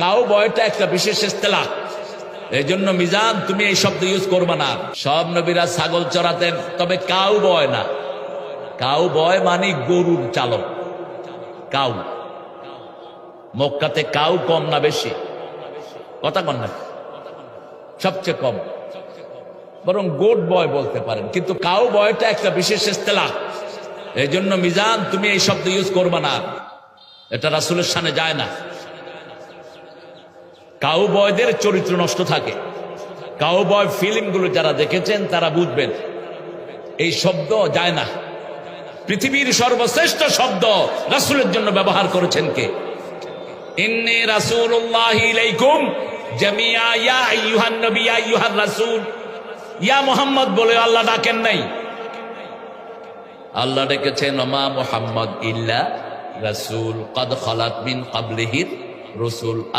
Cow বয়টা একটা বিশেষ ইস্তেলাহ, এই জন্য মিজান তুমি এই শব্দ ইউজ করবে না। সব নবীরা ছাগল চড়াতেন, তবে কাউ বয় না। কাউ বয় মানে গরুর চালক। কাউ মক্কাতে কাউ কম না বেশি? কথা কন না, সবচেয়ে কম। বরং গোট বয় বলতে পারেন, কিন্তু কাউ বয়টা একটা বিশেষ ইস্তেলাহ, এই জন্য মিজান তুমি এই শব্দ ইউজ করবে না, এটা রাসূলের শানে যায় না। কাউ বয়দের চরিত্র নষ্ট থাকে। কাউ বয় ফিল্মগুলো যারা দেখেছেন তারা বুঝবেন এই শব্দ যায় না। পৃথিবীর সর্বশ্রেষ্ঠ শব্দ রাসূলের জন্য ব্যবহার করেছেন কে? ইন্নী রাসূলুল্লাহি ইলাইকুম জামিআ ইয়া আইয়ুহান নবী ইয়া আইয়ুহার রাসূল। ইয়া মুহাম্মদ বলে আল্লাহ ডাকেন নাই। আল্লাহ ডেকেছেন মা মুহাম্মদ ইল্লা রাসূল কদ খালাত মিন ক্বাবলিহির রাসূল।